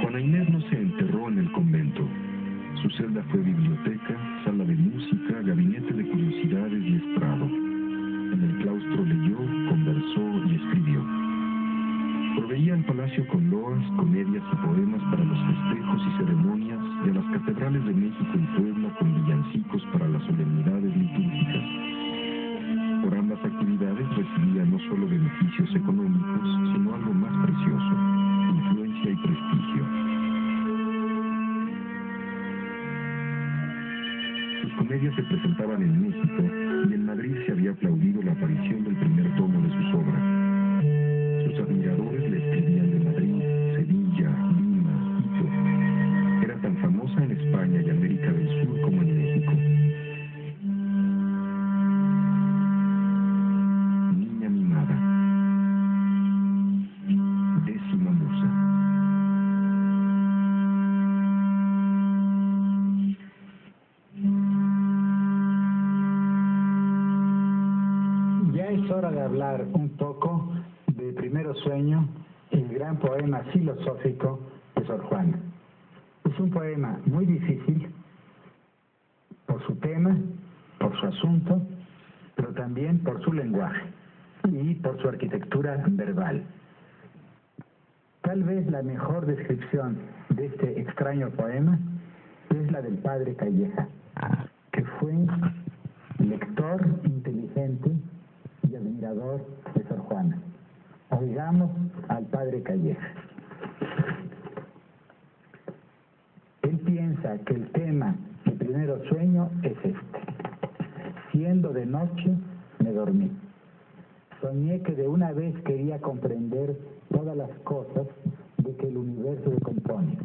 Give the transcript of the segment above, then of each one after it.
Juana Inés no se enterró en el convento. Su celda fue biblioteca, sala de música, gabinete de curiosidades y estrado. En el claustro leyó, conversó y escribió. Proveía al palacio con loas, comedias y poemas para los festejos y ceremonias y a las catedrales de México y Puebla con villancicos para las solemnidades litúrgicas. Por ambas actividades recibía no solo beneficios económicos, sino algo más precioso, influencia y prestigio. Sus comedias se presentaban en México y en Madrid se había aplaudido la aparición del primer tomo de sus obras. Sus admiradores le escribían de Madrid, Sevilla, Lima, Quito. Era tan famosa en España y América del Sur como en México. Niña mimada. Décima musa. Ya es hora de hablar un poco de Primero Sueño, el gran poema filosófico de Sor Juana. Es un poema muy difícil por su tema, por su asunto, pero también por su lenguaje y por su arquitectura verbal. Tal vez la mejor descripción de este extraño poema es la del padre Calleja, que fue lector inteligente y admirador de Sor Juana. Oigamos al padre Calleja. Él piensa que el tema de Primero Sueño es este. Siendo de noche, me dormí. Soñé que de una vez quería comprender todas las cosas de que el universo se compone.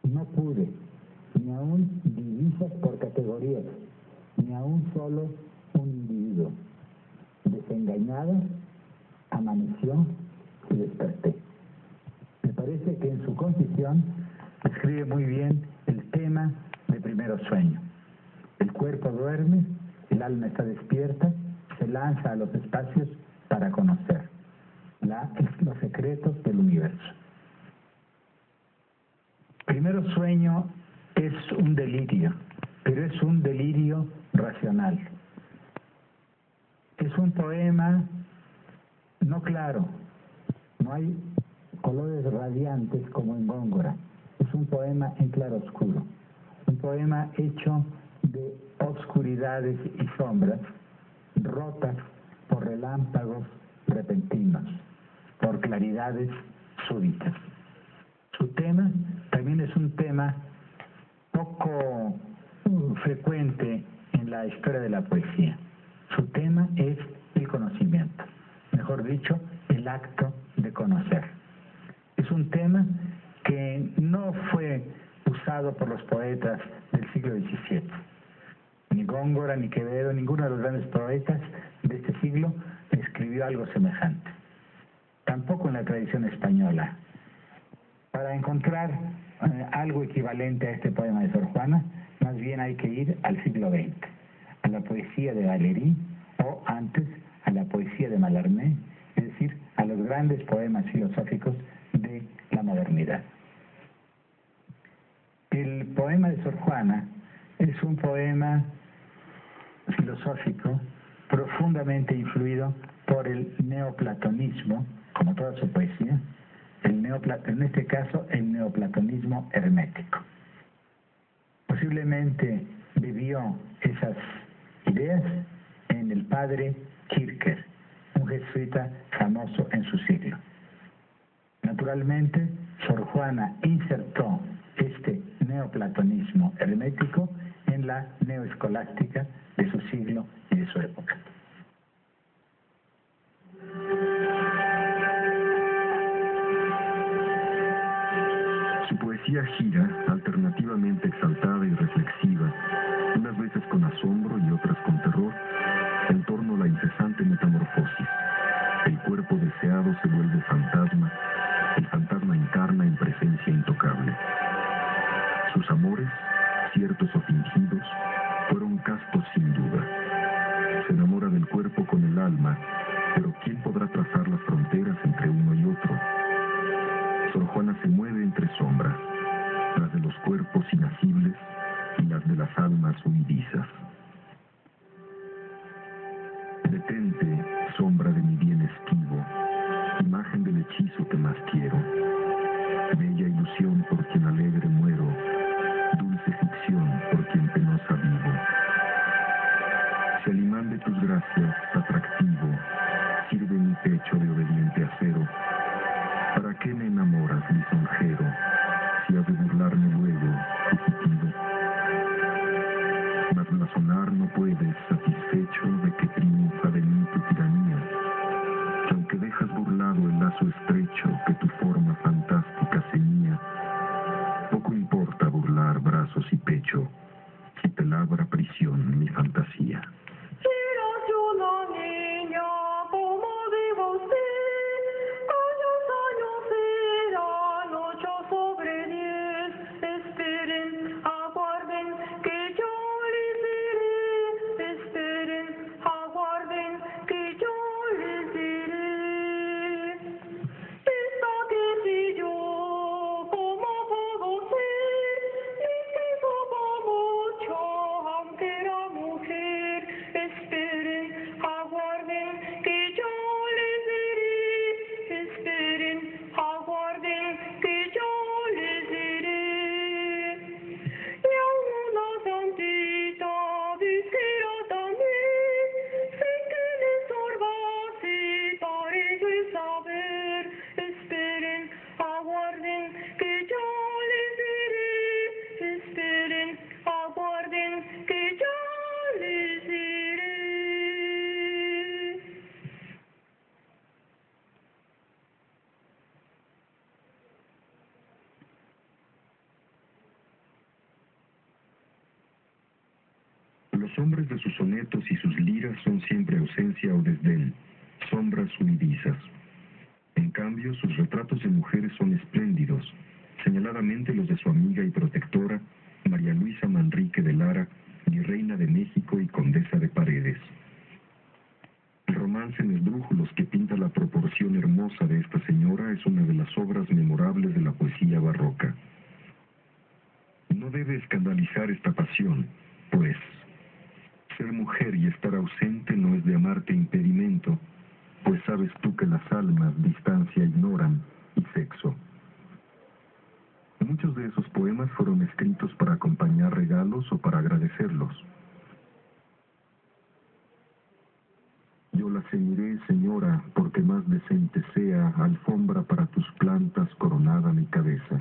No pude, ni aun divisas por categorías, ni aun solo un individuo. Desengañada, amaneció y desperté. Me parece que en su concisión describe muy bien el tema de Primero Sueño. El cuerpo duerme, el alma está despierta, se lanza a los espacios para conocer los secretos del universo. Primero Sueño es un delirio, pero es un delirio racional. Es un poema no claro, no hay colores radiantes como en Góngora. Es un poema en claroscuro, un poema hecho de obscuridades y sombras rotas por relámpagos repentinos, por claridades súbitas. Su tema también es un tema poco frecuente en la historia de la poesía. Su tema es el conocimiento, mejor dicho, el acto de conocer. Es un tema que no fue usado por los poetas del siglo XVII. Ni Góngora, ni Quevedo, ninguno de los grandes poetas de este siglo escribió algo semejante. Tampoco en la tradición española. Para encontrar algo equivalente a este poema de Sor Juana, más bien hay que ir al siglo XX, a la poesía de Valéry o antes a la poesía de Mallarmé, es decir, a los grandes poemas filosóficos de la modernidad. El poema de Sor Juana es un poema filosófico profundamente influido por el neoplatonismo, como toda su poesía, en este caso el neoplatonismo hermético. Posiblemente vivió esas ideas en el padre Kircher, un jesuita famoso en su siglo. Naturalmente, Sor Juana insertó este neoplatonismo hermético en la neoescolástica de su siglo y de su época. Su poesía gira, alternativamente exaltada y reflexiva, unas veces con asombro y otras con terror, en torno a la incesante metamorfosis. El cuerpo deseado se vuelve fantasma, el fantasma encarna en presencia intocable. Sus amores, ciertos o fingidos, fueron castos sin duda. Se enamora del cuerpo con el alma, pero ¿quién podrá trazar las Los hombres de sus sonetos y sus liras son siempre ausencia o desdén, sombras huidizas. En cambio, sus retratos de mujeres son espléndidos, señaladamente los de su amiga y protectora, María Luisa Manrique de Lara, virreina de México y condesa de Paredes. El romance en esdrújulos que pinta la proporción hermosa de esta señora es una de las obras memorables de la poesía barroca. No debe escandalizar esta pasión, pues ser mujer y estar ausente no es de amarte impedimento, pues sabes tú que las almas distancia ignoran y sexo. Muchos de esos poemas fueron escritos para acompañar regalos o para agradecerlos. Yo la ceñiré, señora, porque más decente sea, alfombra para tus plantas coronada mi cabeza.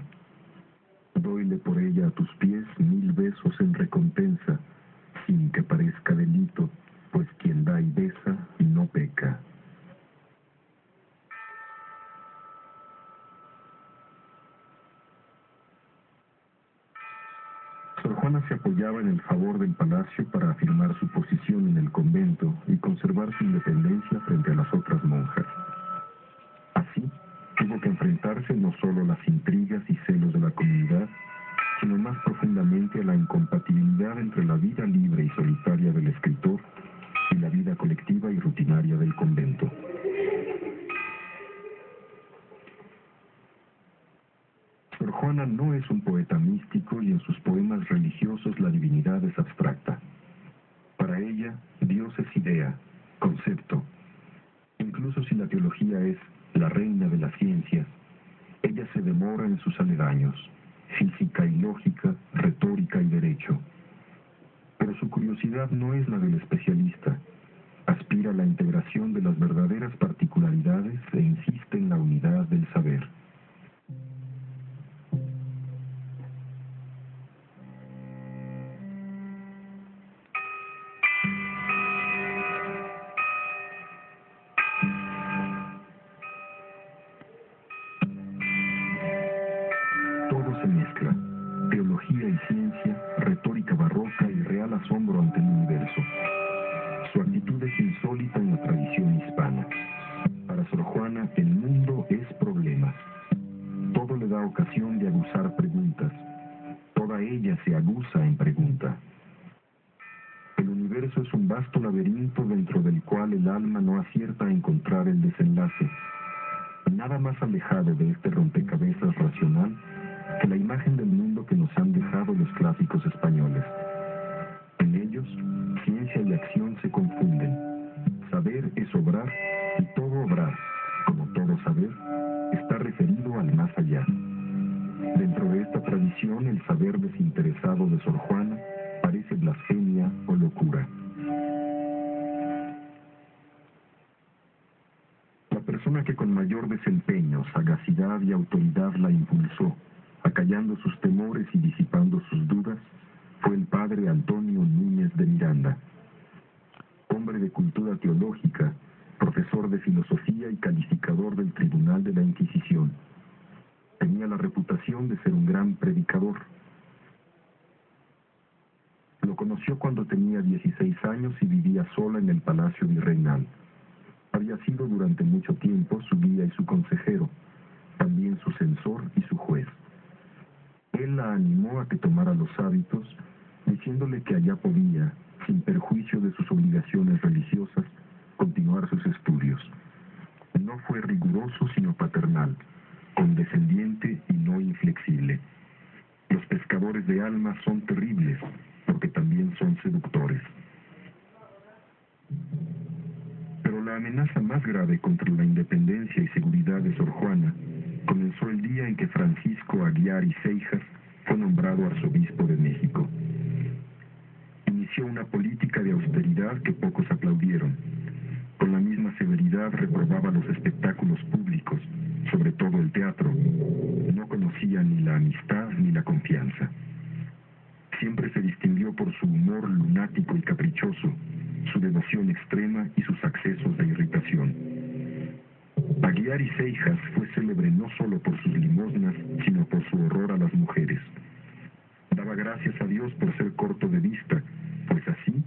Doyle por ella a tus pies 1000 besos en recompensa, sin que parezca delito, pues quien da y besa no peca. Sor Juana se apoyaba en el favor del palacio para afirmar su posición en el convento y conservar su independencia frente a las otras monjas. Así, tuvo que enfrentarse no solo a las intrigas y celos de la comunidad, sino más profundamente a la incompatibilidad entre la vida libre y solitaria del escritor y la vida colectiva y rutinaria del convento. Sor Juana no es un poeta místico y en sus poemas religiosos la divinidad es abstracta. Para ella, Dios es idea, concepto. Incluso si la teología es la reina de las ciencias, ella se demora en sus aledaños, física y lógica, retórica y derecho. Pero su curiosidad no es la del especialista. Aspira a la integración de las verdaderas particularidades e insiste en la unidad del saber. Todo se mezcla, teología y ciencia, retórica barroca y real asombro ante el universo. Su actitud es insólita en la tradición hispana. Para Sor Juana, el mundo es problema. Todo le da ocasión de aguzar preguntas. Toda ella se aguza en pregunta. El universo es un vasto laberinto dentro del cual el alma no acierta a encontrar el desenlace. Nada más alejado de este rompecabezas racional que la imagen del mundo que nos han dejado los clásicos españoles. En ellos, ciencia y acción se confunden. Saber es obrar, y todo obrar, como todo saber, está referido al más allá. Dentro de esta tradición, el saber desinteresado de Sor Juana parece blasfemia o locura. La persona que con mayor desempeño, sagacidad y autoridad la impulsó, acallando sus temores y disipando sus dudas, fue el padre Antonio Núñez de Miranda. Hombre de cultura teológica, profesor de filosofía y calificador del Tribunal de la Inquisición. Tenía la reputación de ser un gran predicador. Lo conoció cuando tenía 16 años y vivía sola en el Palacio Virreinal. Había sido durante mucho tiempo su guía y su consejero, también su censor y su juez. Él la animó a que tomara los hábitos, diciéndole que allá podía, sin perjuicio de sus obligaciones religiosas, continuar sus estudios. No fue riguroso sino paternal, condescendiente y no inflexible. Los pescadores de almas son terribles, porque también son seductores. Pero la amenaza más grave contra la independencia y seguridad de Sor Juana comenzó el día en que Francisco Aguiar y Seijas fue nombrado arzobispo de México. Inició una política de austeridad que pocos aplaudieron. Con la misma severidad reprobaba los espectáculos públicos, sobre todo el teatro. No conocía ni la amistad ni la confianza. Siempre se distinguió por su humor lunático y caprichoso, su devoción extrema y sus accesos de irritación. Aguiar y Seijas fue célebre no solo por sus limosnas, sino por su horror a las mujeres. Daba gracias a Dios por ser corto de vista, pues así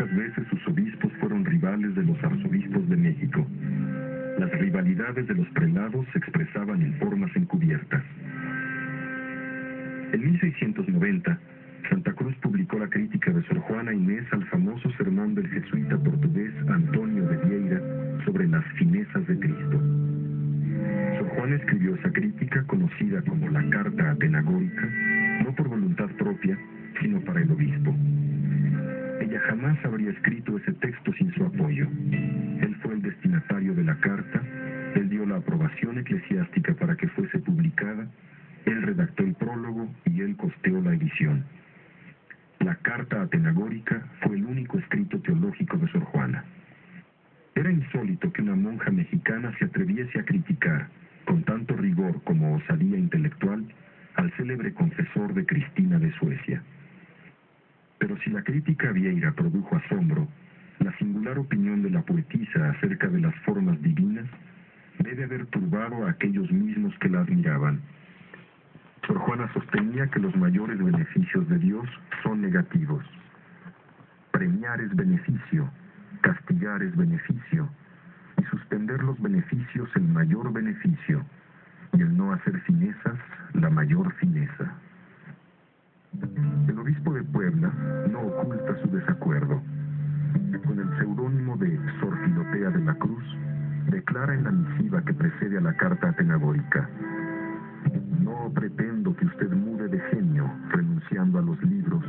pocas veces sus obispos fueron rivales de los arzobispos de México. Las rivalidades de los prelados se expresaban en formas encubiertas. En 1690, Santa Cruz publicó la crítica de Sor Juana Inés al famoso sermón del jesuita portugués Antonio de Vieira sobre las finezas de Cristo. Sor Juana escribió esa crítica, conocida como la Carta Atenagórica, no por voluntad propia, sino para el obispo. Ella jamás habría escrito ese texto sin su apoyo. Él fue el destinatario de la carta, él dio la aprobación eclesiástica para que fuese publicada, él redactó el prólogo y él costeó la edición. La Carta Atenagórica fue el único escrito teológico de Sor Juana. Era insólito que una monja mexicana se atreviese a criticar, con tanto rigor como osadía intelectual, al célebre confesor de Cristina de Suecia. Pero si la crítica a Vieira produjo asombro, la singular opinión de la poetisa acerca de las formas divinas debe haber turbado a aquellos mismos que la admiraban. Sor Juana sostenía que los mayores beneficios de Dios son negativos. Premiar es beneficio, castigar es beneficio, y suspender los beneficios el mayor beneficio, y el no hacer finezas la mayor fineza. El obispo de Puebla no oculta su desacuerdo. Con el seudónimo de Sor Filotea de la Cruz, declara en la misiva que precede a la Carta Atenagórica: no pretendo que usted mude de genio renunciando a los libros,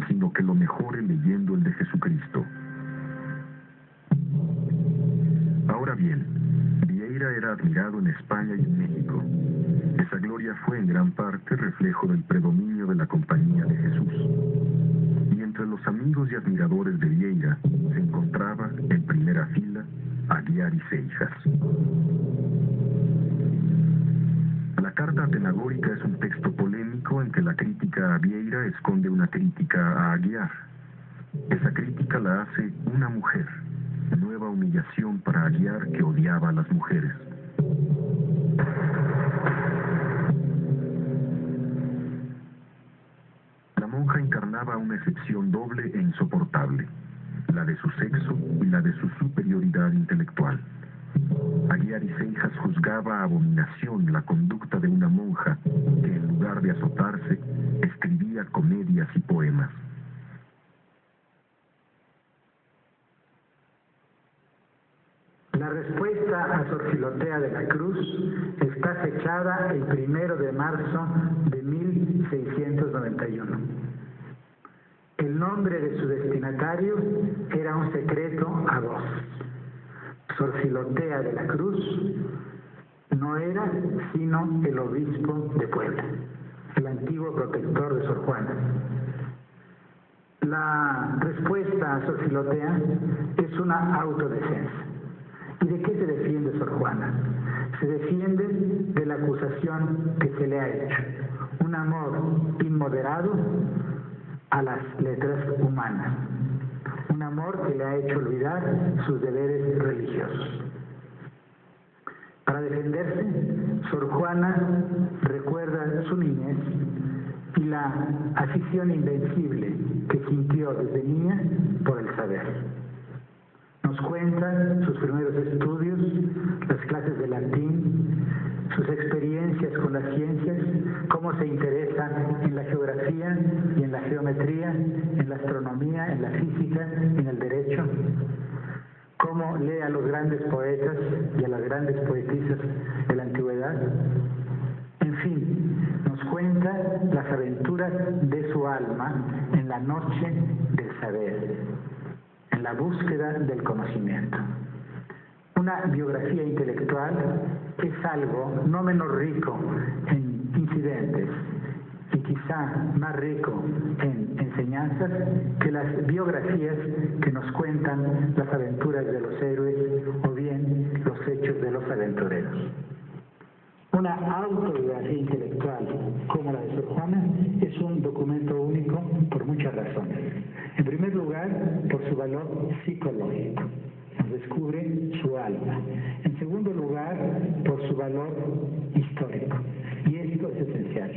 sino que lo mejore leyendo el de Jesucristo. Ahora bien, Vieira era admirado en España y en México. Esa gloria fue en gran parte reflejo del predominio de la Compañía de Jesús. Y entre los amigos y admiradores de Vieira se encontraba, en primera fila, Aguiar y Seijas. La Carta Atenagórica es un texto polémico en que la crítica a Vieira esconde una crítica a Aguiar. Esa crítica la hace una mujer, nueva humillación para Aguiar, que odiaba a las mujeres. La monja encarnaba una excepción doble e insoportable, la de su sexo y la de su superioridad intelectual. Aguiar y Seijas juzgaba a abominación la conducta de una monja que, en lugar de azotarse, escribía comedias y poemas. La respuesta a Sor Filotea de la Cruz está fechada el 1 de marzo de 1691. El nombre de su destinatario era un secreto a voces. Sor Filotea de la Cruz no era sino el obispo de Puebla, el antiguo protector de Sor Juana. La respuesta a Sor Filotea es una autodefensa. ¿Y de qué se defiende Sor Juana? Se defiende de la acusación que se le ha hecho, un amor inmoderado a las letras humanas, un amor que le ha hecho olvidar sus deberes religiosos. Para defenderse, Sor Juana recuerda su niñez y la afición invencible que sintió desde niña por el saber. Nos cuenta sus primeros estudios, las clases de latín, sus experiencias con las ciencias, cómo se interesa en la geografía y en la geometría, en la astronomía, en la física, en el derecho, cómo lee a los grandes poetas y a las grandes poetisas de la antigüedad. En fin, nos cuenta las aventuras de su alma en la noche del saber, en la búsqueda del conocimiento. Una biografía intelectual es algo no menos rico en incidentes y quizá más rico en enseñanzas que las biografías que nos cuentan las aventuras de los héroes o bien los hechos de los aventureros. Una autobiografía intelectual como la de Sor Juana es un documento único por muchas razones. En primer lugar, por su valor psicológico. Nos descubre su alma. En segundo lugar, por su valor histórico. Y esto es esencial.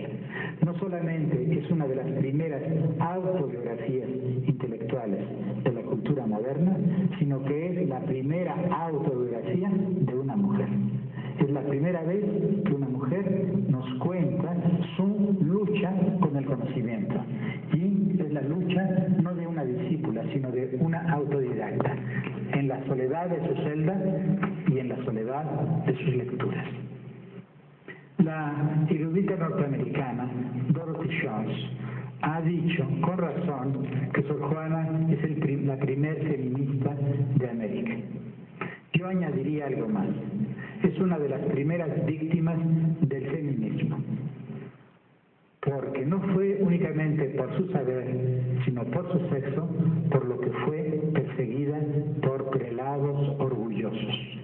No solamente es una de las primeras autobiografías intelectuales de la cultura sino que es la primera autobiografía de una mujer. Es la primera vez que una mujer nos cuenta su lucha con el conocimiento. Y es la lucha no de una discípula, sino de una autodidacta, en la soledad de su celda y en la soledad de sus lecturas. La erudita norteamericana Dorothy Sholes ha dicho con razón que Sor Juana es la primer feminista de América. Yo añadiría algo más. Es una de las primeras víctimas del feminismo, porque no fue únicamente por su saber, sino por su sexo, por lo que fue perseguida por prelados orgullosos,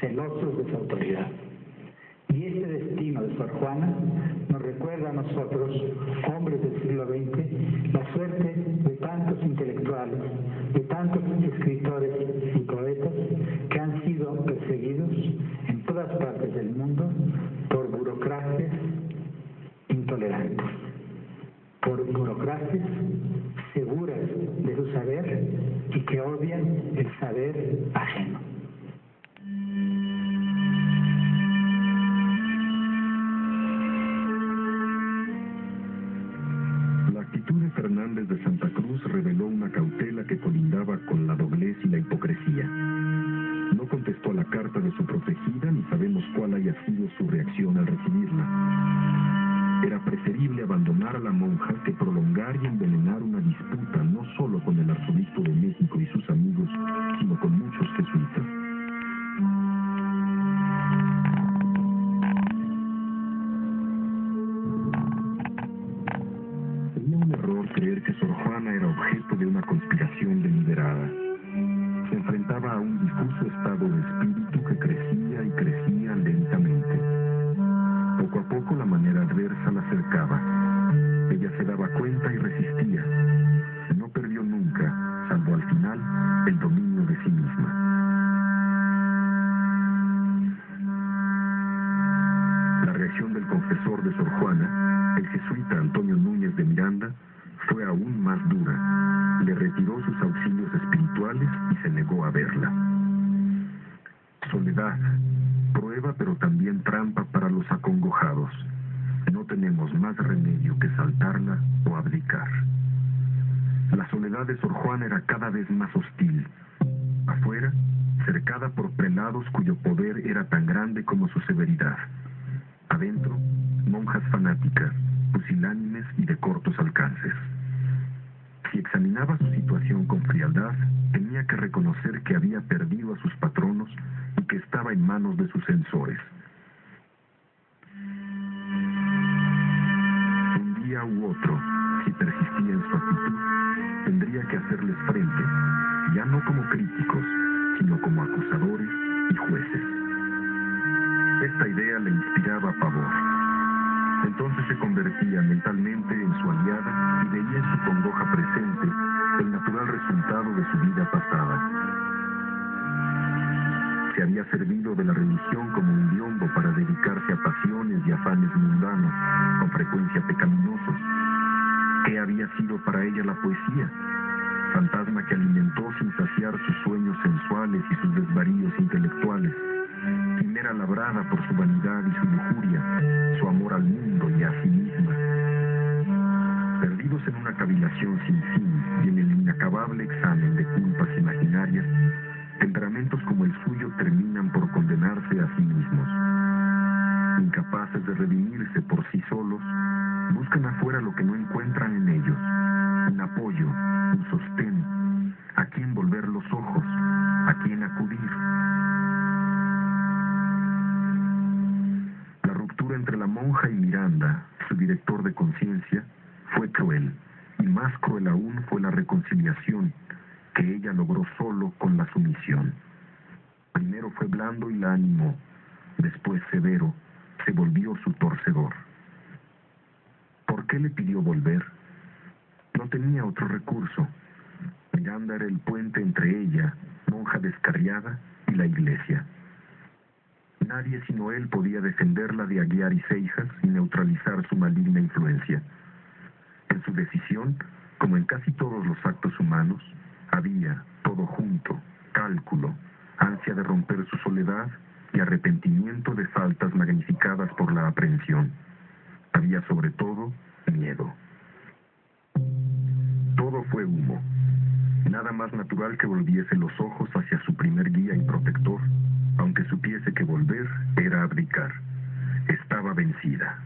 celosos de su autoridad. Y este destino de Sor Juana nos recuerda a nosotros, hombres del siglo XX, la suerte de tantos intelectuales, de tantos escritores y poetas que han sido perseguidos en todas partes del mundo por burocracias intolerantes, por burocracias seguras de su saber y que odian el saber ajeno. Fernández de Santa Cruz reveló una cautela que colindaba con la doblez y la hipocresía. No contestó a la carta de su protegida ni sabemos cuál haya sido su reacción al recibirla. Era preferible abandonar a la monja que prolongar y envenenar una disputa no solo con el arzobispo de México y sus amigos, sino con muchos jesuitas. Creer que Sor Juana era objeto de una conspiración deliberada. Se enfrentaba a un difuso estado de espíritu que crecía y crecía lentamente. Poco a poco la manera adversa la acercaba. Ella se daba cuenta y resistía. No perdió nunca, salvo al final, el dominio de sí misma. La reacción del confesor de Sor Juana, el jesuita Antonio Núñez de Miranda, fue aún más dura. Le retiró sus auxilios espirituales y se negó a verla. Soledad, prueba pero también trampa para los acongojados. No tenemos más remedio que saltarla o abdicar. La soledad de Sor Juana era cada vez más hostil. Afuera, cercada por prelados cuyo poder era tan grande como su severidad. Adentro, monjas fanáticas, pusilánimes y de cortos alcances. Si examinaba su situación con frialdad, tenía que reconocer que había perdido a sus patronos y que estaba en manos de sus censores. Un día u otro, si persistía en su actitud, tendría que hacerles frente, ya no como críticos, sino como acusadores y jueces. Esta idea le inspiraba pavor. Entonces se convertía mentalmente en su aliada y veía en su congoja presente el natural resultado de su vida pasada. Se había servido de la religión como un biombo para dedicarse a pasiones y afanes mundanos, con frecuencia pecaminosos. ¿Qué había sido para ella la poesía? Fantasma que alimentó sin saciar sus sueños sensuales y sus desvaríos intelectuales. Quimera labrada por su vanidad y su lujuria, su amor al mundo y a sí misma. Perdidos en una cavilación sin fin y en el inacabable examen de culpas imaginarias, temperamentos como el suyo terminan por condenarse a sí mismos. Incapaces de redimirse por sí solos, buscan afuera lo que no encuentran en ellos: un apoyo, un sostén, a quien volver los ojos, a quien acudir. La ruptura entre la monja y Miranda, su director de conciencia, fue cruel, y más cruel aún fue la reconciliación que ella logró solo con la sumisión. Primero fue blando y la animó, después severo, se volvió su torcedor. ¿Por qué le pidió volver? No tenía otro recurso. Miranda era el puente entre ella, monja descarriada, y la iglesia. Nadie sino él podía defenderla de Aguiar y Seijas y neutralizar su maligna influencia. En su decisión, como en casi todos los actos humanos, había, todo junto, cálculo, ansia de romper su soledad y arrepentimiento de faltas magnificadas por la aprehensión. Había sobre todo miedo. Todo fue humo. Nada más natural que volviese los ojos hacia su primer guía y protector, aunque supiese que volver era abdicar. Estaba vencida.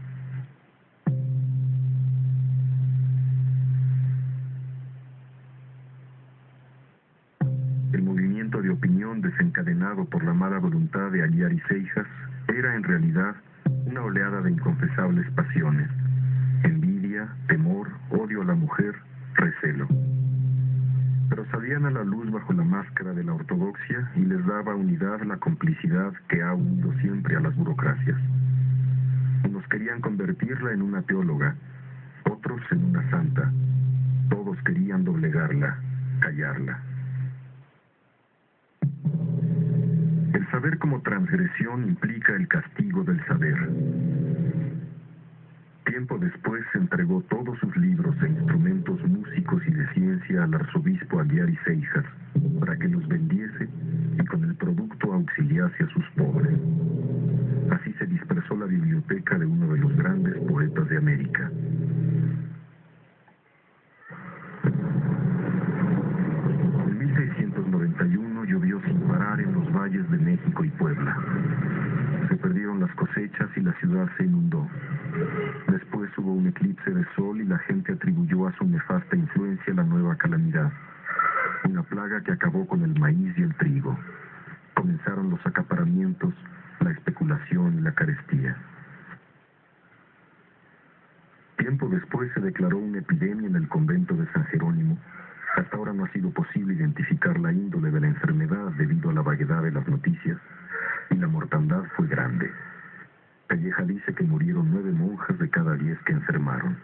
El movimiento de opinión desencadenado por la mala voluntad de Aguiar y Seijas era en realidad una oleada de inconfesables pasiones: envidia, temor, odio a la mujer, recelo. Pero salían a la luz bajo la máscara de la ortodoxia y les daba unidad la complicidad que ha unido siempre a las burocracias. Unos querían convertirla en una teóloga, otros en una santa. Todos querían doblegarla, callarla. El saber como transgresión implica el castigo del saber. Tiempo después entregó todos sus libros e instrumentos músicos y de ciencia al arzobispo Aguiar y Seijas para que los vendiese y con el producto auxiliase a sus pobres. Así se dispersó la biblioteca de uno de los grandes poetas de América. En 1691 llovió sin parar en los valles de México y Puebla. Se perdieron las cosechas y la ciudad se inundó. Después hubo un eclipse de sol y la gente atribuyó a su nefasta influencia la nueva calamidad, una plaga que acabó con el maíz y el trigo. Comenzaron los acaparamientos, la especulación y la carestía. Tiempo después se declaró una epidemia en el convento de San Jerónimo. Hasta ahora no ha sido posible identificar la índole de la enfermedad debido a la vaguedad de las noticias, y la mortandad fue grande. Calleja dice que murieron 9 monjas de cada 10 que enfermaron.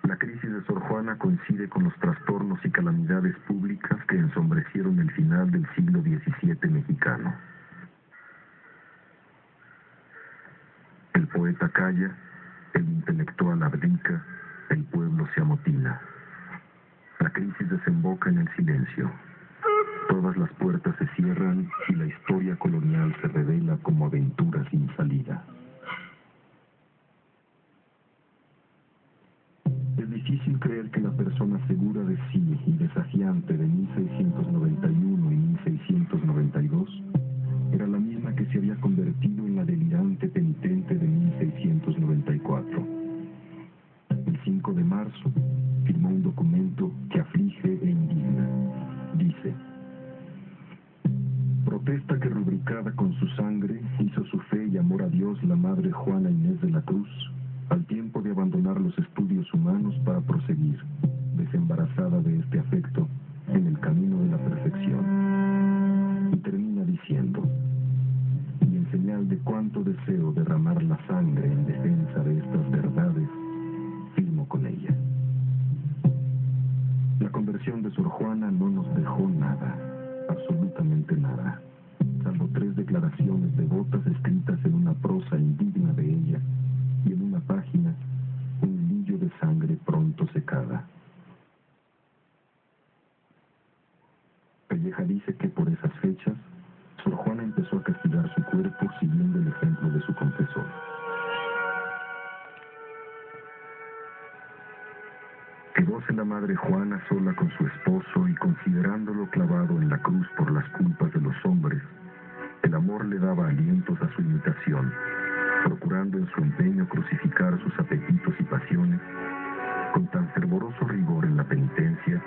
La crisis de Sor Juana coincide con los trastornos y calamidades públicas que ensombrecieron el final del siglo XVII mexicano. El poeta calla, el intelectual abdica, el pueblo se amotina. La crisis desemboca en el silencio. Todas las puertas se cierran y la historia colonial se revela como aventura sin salida. Es difícil creer que la persona segura de sí y desafiante de 1691 y 1692 era la misma que se había convertido en la delirante penitente de 1694. El 5 de marzo firmó un documento que aflige e indigna. Dice: protesta que rubricada con su sangre hizo su fe y amor a Dios la madre Juana Inés de la Cruz, al tiempo de abandonar los estudios humanos para proseguir, desembarazada de este afecto, en el camino de la perfección. Y termina diciendo: y en señal de cuánto deseo derramar la sangre en defensa de estas verdades, firmo con ella. La conversión de Sor Juana no nos dejó nada, absolutamente nada, salvo 3 declaraciones devotas escritas en una prosa indigna de ella y en una página un hilillo de sangre pronto secada. Calleja dice que por esas fechas Sor Juana empezó a castigar su cuerpo siguiendo el ejemplo de su confesor. Quedóse la madre Juana sola con su esposo y considerándolo clavado en la cruz por las culpas de los hombres, el amor le daba alientos a su imitación, procurando en su empeño crucificar sus apetitos y pasiones, con tan fervoroso rigor en la penitencia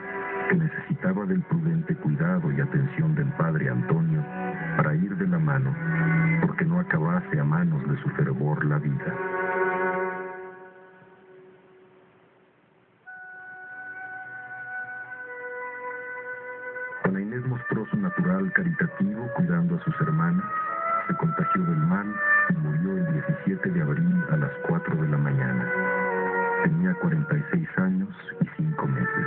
que necesitaba del prudente cuidado y atención del padre Antonio para ir de la mano, porque no acabase a manos de su fervor la vida. Juana Inés mostró su natural caritativo cuidando a sus hermanas, se contagió del mal y murió el 17 de abril a las 4 de la mañana. Tenía 46 años y 5 meses.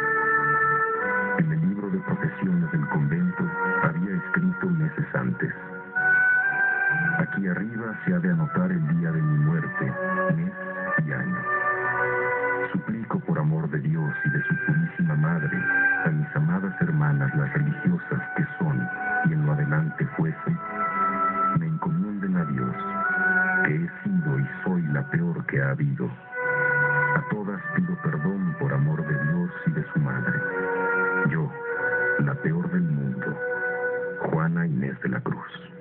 En el libro de profesiones del convento había escrito meses antes: aquí arriba se ha de anotar el día de mi muerte, mes y año. Suplico por amor de Dios y de su purísima madre, a mis amadas hermanas las religiosas que son y en lo adelante fuesen, me encomienden a Dios, que he sido y soy la peor que ha habido. A todas pido perdón por amor de Dios y de su madre. Yo, la peor del mundo, Juana Inés de la Cruz.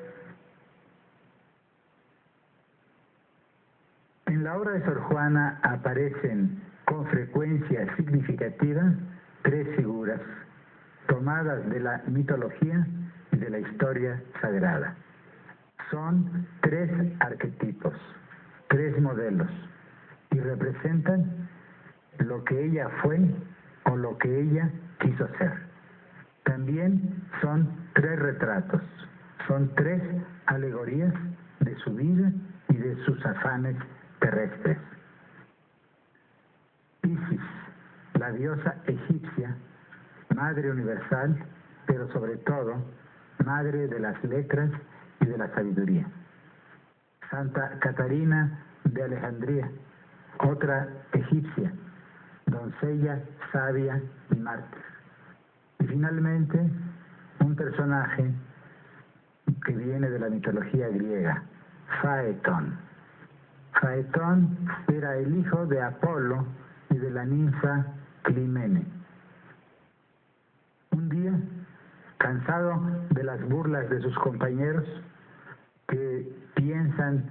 En la obra de Sor Juana aparecen con frecuencia significativa tres figuras tomadas de la mitología y de la historia sagrada. Son tres arquetipos, tres modelos, y representan lo que ella fue o lo que ella quiso ser. También son tres retratos, son tres alegorías de su vida y de sus afanes terrestres. Isis, la diosa egipcia, madre universal, pero sobre todo, madre de las letras y de la sabiduría. Santa Catarina de Alejandría, otra egipcia, doncella sabia y mártir. Y finalmente, un personaje que viene de la mitología griega, Faetón. Faetón era el hijo de Apolo y de la ninfa Climene. Un día, cansado de las burlas de sus compañeros, que piensan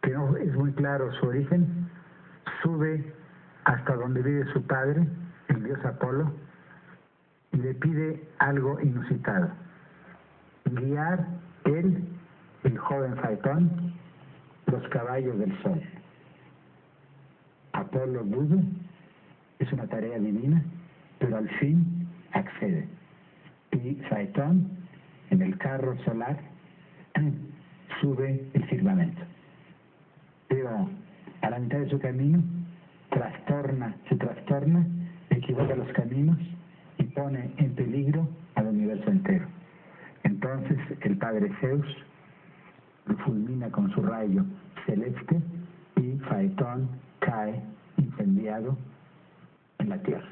que no es muy claro su origen, sube hasta donde vive su padre, el dios Apolo, y le pide algo inusitado: guiar él, el joven Faetón, los caballos del sol. Apolo duda, es una tarea divina, pero al fin accede. Y Faetón, en el carro solar, sube el firmamento. Pero a la mitad de su camino, se trastorna, equivoca los caminos y pone en peligro al universo entero. Entonces el padre Zeus lo fulmina con su rayo celeste y Faetón cae incendiado en la tierra.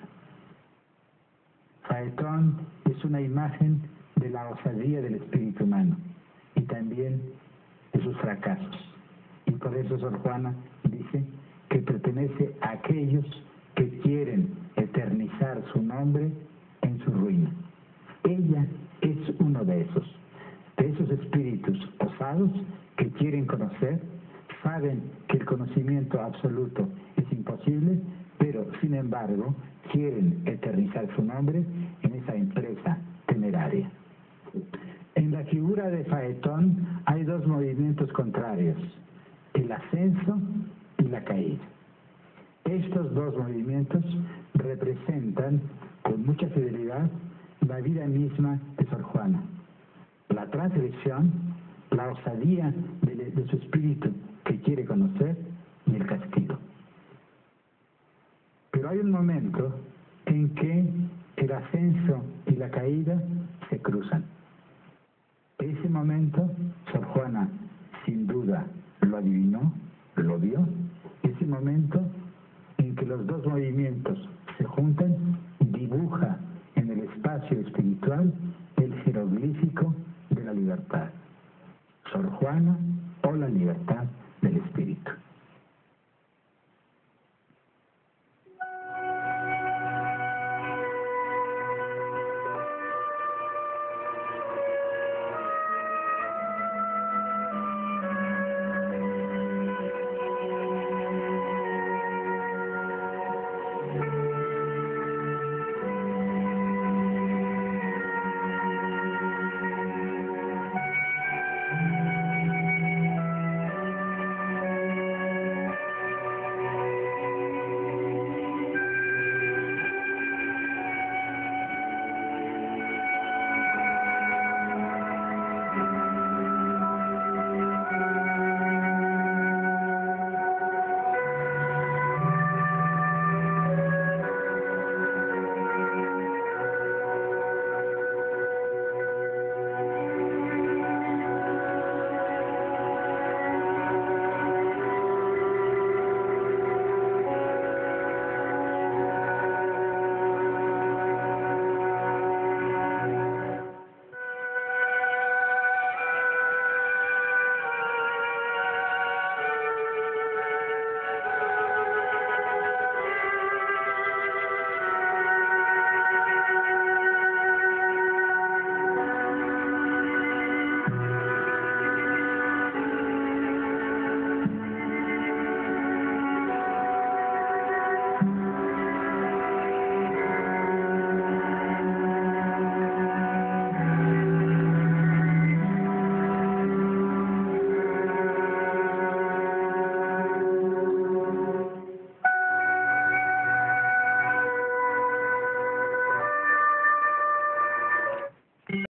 Faetón es una imagen de la osadía del espíritu humano y también de sus fracasos. Y por eso Sor Juana dice que pertenece a aquellos que quieren eternizar su nombre en su ruina. Ella es uno de esos espíritus osados que quieren conocer, saben que el conocimiento absoluto es imposible, pero sin embargo quieren eternizar su nombre en esa empresa temeraria. En la figura de Faetón hay dos movimientos contrarios: el ascenso y la caída. Estos dos movimientos representan con mucha fidelidad la vida misma de Sor Juana: la transgresión, la osadía de su espíritu que quiere conocer y el castigo. Pero hay un momento en que el ascenso y la caída se cruzan. Ese momento Sor Juana sin duda lo adivinó, lo vio. Ese momento en que los dos movimientos